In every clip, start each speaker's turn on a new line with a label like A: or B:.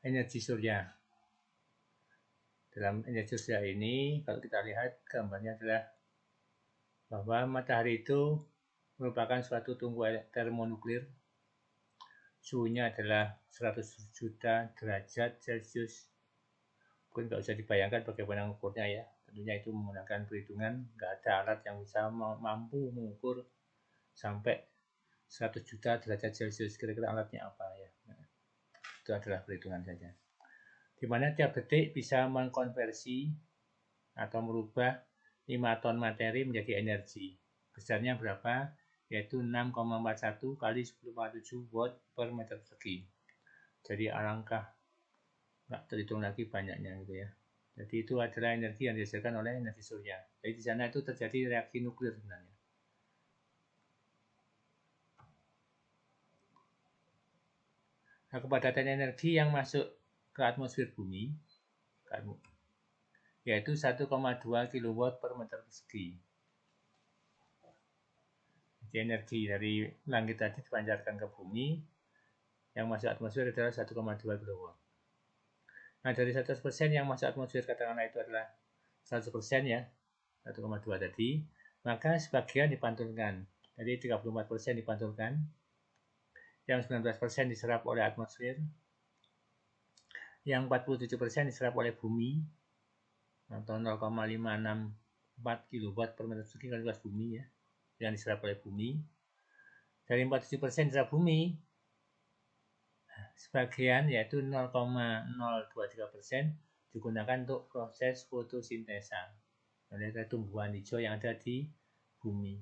A: energi surya. Dalam energi surya ini, kalau kita lihat gambarnya adalah bahwa matahari itu merupakan suatu tungku termonuklir. Suhunya adalah 100 juta derajat Celcius. Mungkin nggak usah dibayangkan bagaimana mengukurnya ya. Tentunya itu menggunakan perhitungan, nggak ada alat yang bisa mampu mengukur sampai 100 juta derajat Celcius. Kira-kira alatnya apa ya? Nah, itu adalah perhitungan saja. Di mana tiap detik bisa mengkonversi atau merubah 5 ton materi menjadi energi. Besarnya berapa? Yaitu 6,41 kali 10⁻⁷ watt per meter persegi. Jadi alangkah nggak terhitung lagi banyaknya gitu ya. Jadi itu adalah energi yang dihasilkan oleh energi surya. Jadi di sana itu terjadi reaksi nuklir sebenarnya. Nah, kepadatan energi yang masuk ke atmosfer bumi yaitu 1,2 kW per meter persegi. Jadi energi dari langit tadi dipancarkan ke bumi, yang masuk atmosfer adalah 1,2 kW. Nah, dari 100% yang masuk atmosfer, katakanlah itu adalah 100% ya, 1,2 tadi, maka sebagian dipantulkan. Jadi 34% dipantulkan, yang 19% diserap oleh atmosfer, yang 47% diserap oleh bumi, atau 0,564 kW per meter persegi kali luas bumi ya, yang diserap oleh bumi. Dari 47% diserap bumi, sebagian yaitu 0,023% digunakan untuk proses fotosintesa oleh tumbuhan hijau yang ada di bumi.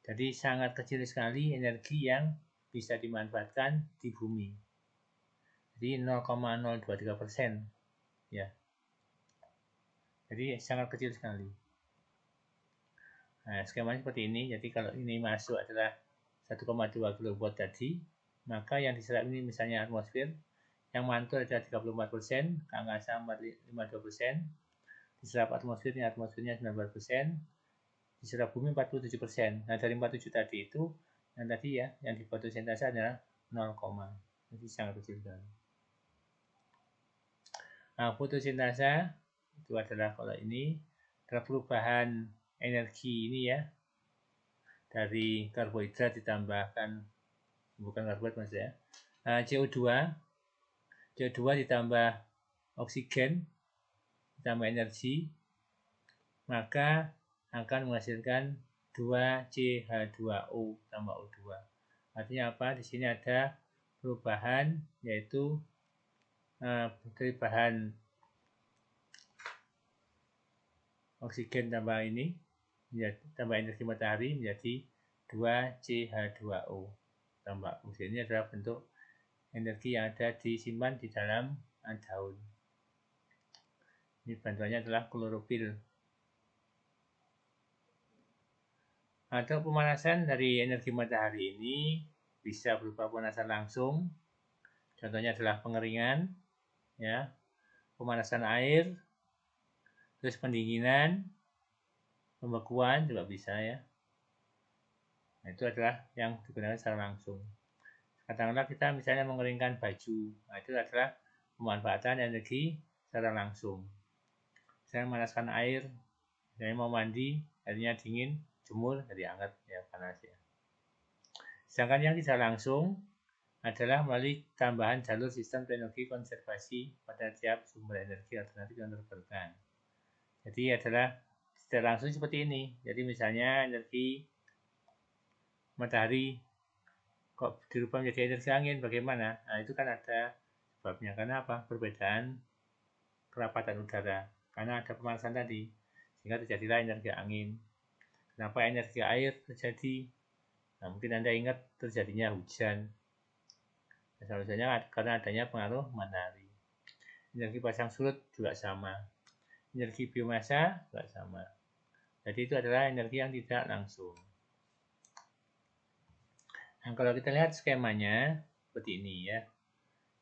A: Jadi sangat kecil sekali energi yang bisa dimanfaatkan di bumi. Jadi 0,023% ya. Jadi sangat kecil sekali. Nah, skemanya seperti ini. Jadi kalau ini masuk adalah 1,2 kW tadi, maka yang diserap ini misalnya atmosfer, yang mantul adalah 34%, ke angkasa 52%, diserap atmosfernya 19%, diserap bumi 47%. Nah, dari 47 tadi itu, yang tadi ya, yang di fotosintesa adalah 0, jadi sangat kecil sekali. Nah, fotosintesa itu adalah kalau ini adalah perubahan energi ini ya, dari karbohidrat ditambahkan, bukan karbohidrat maksudnya, CO2 ditambah oksigen ditambah energi, maka akan menghasilkan 2CH2O tambah O2. Artinya apa? Di sini ada perubahan, yaitu dari bahan oksigen tambah ini, tambah energi matahari menjadi 2CH2O tambah oksigen. Ini adalah bentuk energi yang ada disimpan di dalam daun. Ini bantuannya adalah klorofil. Atau pemanasan dari energi matahari ini bisa berupa pemanasan langsung. Contohnya adalah pengeringan, ya, pemanasan air, terus pendinginan, pembekuan juga bisa ya. Nah, itu adalah yang digunakan secara langsung. Katakanlah kita misalnya mengeringkan baju, nah itu adalah pemanfaatan energi secara langsung. Saya memanaskan air, saya mau mandi, airnya dingin, jemur, jadi hangat, ya panas ya. Sedangkan yang tidak langsung adalah melalui tambahan jalur sistem teknologi konservasi pada tiap sumber energi alternatif yang terbarukan. Jadi adalah tidak langsung seperti ini. Jadi misalnya energi matahari kok dirubah menjadi energi angin, bagaimana? Nah itu kan ada sebabnya. Karena apa? Perbedaan kerapatan udara. Karena ada pemanasan tadi, sehingga terjadilah energi angin. Kenapa energi air terjadi? Nah mungkin Anda ingat terjadinya hujan. Salah satunya karena adanya pengaruh matahari. Energi pasang surut juga sama. Energi biomasa juga sama. Jadi itu adalah energi yang tidak langsung. Nah, kalau kita lihat skemanya seperti ini ya.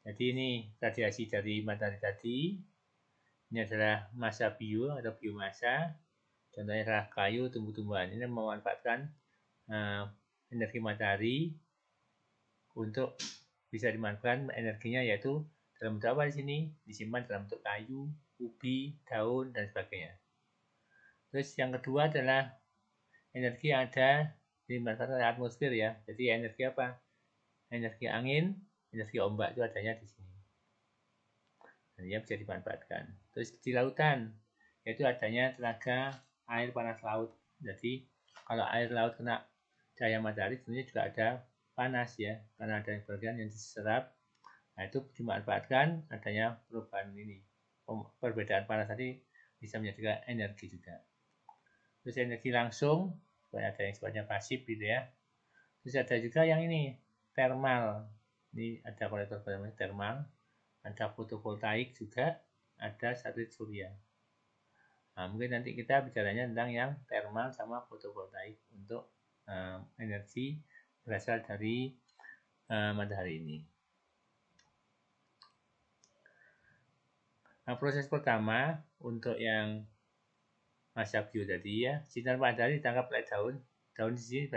A: Jadi ini radiasi dari matahari tadi. Ini adalah massa bio atau biomasa. Contohnya adalah kayu, tumbuh-tumbuhan. Ini memanfaatkan energi matahari untuk bisa dimanfaatkan energinya, yaitu dalam bentuk apa di sini? Disimpan dalam bentuk kayu, ubi, daun, dan sebagainya. Terus yang kedua adalah energi yang ada dimanfaatkan oleh atmosfer ya. Jadi energi apa? Energi angin, energi ombak itu adanya di sini. Dan dia bisa dimanfaatkan. Terus di lautan, yaitu adanya tenaga air panas laut. Jadi kalau air laut kena cahaya matahari sebenarnya juga ada panas ya, karena ada bagian yang diserap. Nah itu dimanfaatkan adanya perubahan ini. Perbedaan panas tadi bisa menjadi energi juga. Terus energi langsung, ada yang sifatnya pasif gitu ya. Terus ada juga yang ini, thermal. Ini ada kolektor thermal, ada fotovoltaik juga, ada satelit surya. Nah, mungkin nanti kita bicaranya tentang yang thermal sama fotovoltaik untuk energi berasal dari matahari ini. Nah, proses pertama untuk yang masa bio tadi ya, sinar matahari ditangkap oleh daun. Daun di sini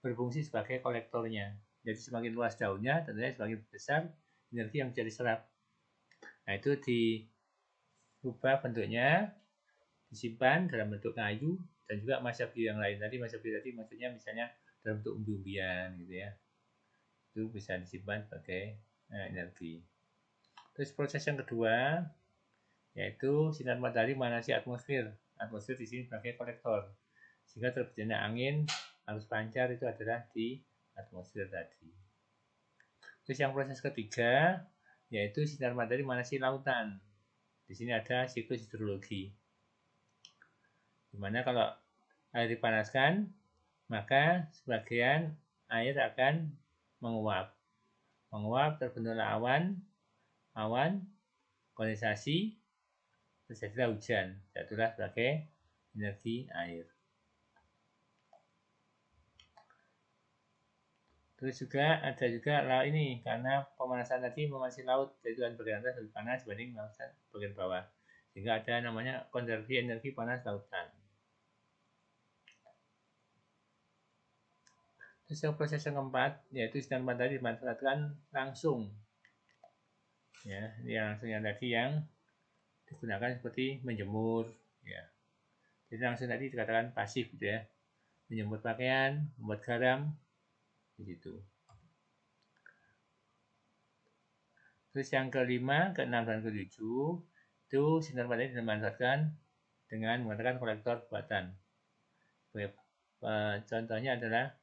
A: berfungsi sebagai kolektornya. Jadi semakin luas daunnya, tentunya semakin besar energi yang bisa diserap. Nah, itu diubah bentuknya, disimpan dalam bentuk kayu dan juga masa bio yang lain. Tadi masa bio tadi maksudnya misalnya dalam bentuk umbi-umbian gitu ya. Itu bisa disimpan sebagai energi. Terus proses yang kedua yaitu sinar matahari memanasi atmosfer. Atmosfer di sini sebagai kolektor. Sehingga terbentuknya angin, arus pancar itu adalah di atmosfer tadi. Terus yang proses ketiga yaitu sinar matahari memanasi lautan. Di sini ada siklus hidrologi. Dimana kalau air dipanaskan, maka sebagian air akan menguap. Menguap terbentuklah awan, kondensasi, terjadilah hujan. Jatuhlah sebagai energi air. Terus juga ada juga laut ini, karena pemanasan tadi memanasi laut, yaitu bagian atas lebih panas dibanding bagian bawah. Sehingga ada namanya konversi energi panas lautan. Terus yang proses yang keempat, yaitu sinar matahari dimanfaatkan langsung. Ya, ini langsung yang tadi yang digunakan seperti menjemur. Ya. Jadi langsung tadi dikatakan pasif gitu ya. Menjemur pakaian, membuat garam, di situ. Terus yang kelima, keenam, dan ketujuh, itu sinar matahari dimanfaatkan dengan menggunakan kolektor buatan. Contohnya adalah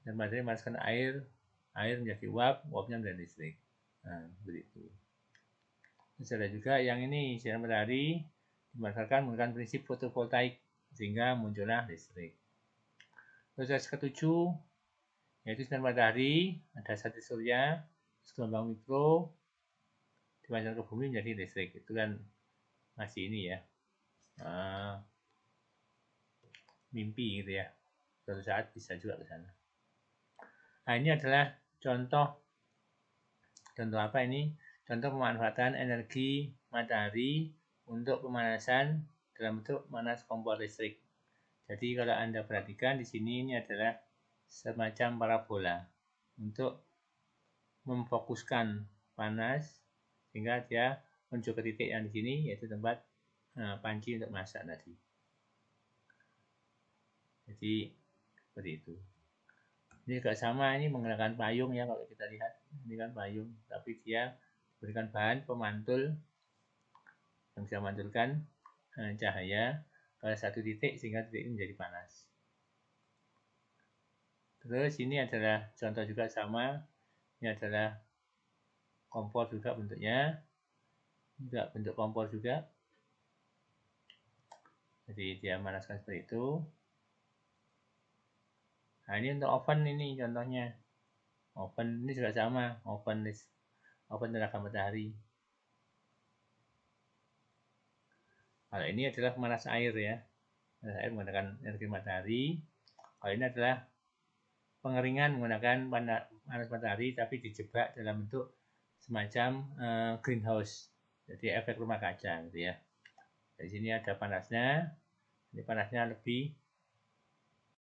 A: sinar matahari memanaskan air menjadi uap, uapnya menjadi listrik. Nah, begitu. Terus ada juga yang ini, sinar matahari dimanfaatkan menggunakan prinsip fotovoltaik, sehingga muncullah listrik. Proses ketujuh, yaitu sinar matahari, ada satelit surya, gelombang mikro, dipancarkan ke bumi menjadi listrik. Itu kan masih ini ya, mimpi gitu ya. Suatu saat bisa juga ke sana. Nah, ini adalah contoh apa ini? Contoh pemanfaatan energi matahari untuk pemanasan dalam bentuk panas kompor listrik. Jadi kalau Anda perhatikan di sini ini adalah semacam parabola untuk memfokuskan panas sehingga dia menuju ke titik yang di sini yaitu tempat panci untuk masak tadi. Jadi seperti itu. Ini juga sama, ini menggunakan payung ya kalau kita lihat. Ini kan payung, tapi dia berikan bahan pemantul yang bisa memantulkan cahaya pada satu titik sehingga titik ini menjadi panas. Terus ini adalah contoh juga sama. Ini adalah kompor juga bentuknya. Juga bentuk kompor juga. Jadi dia memanaskan seperti itu. Nah, ini untuk oven ini contohnya. Oven ini juga sama, oven tenaga matahari. Kalau ini adalah pemanas air ya. Pemanas air menggunakan energi matahari. Kalau ini adalah pengeringan menggunakan panas matahari tapi dijebak dalam bentuk semacam greenhouse. Jadi efek rumah kaca gitu ya. Di sini ada panasnya. Ini panasnya lebih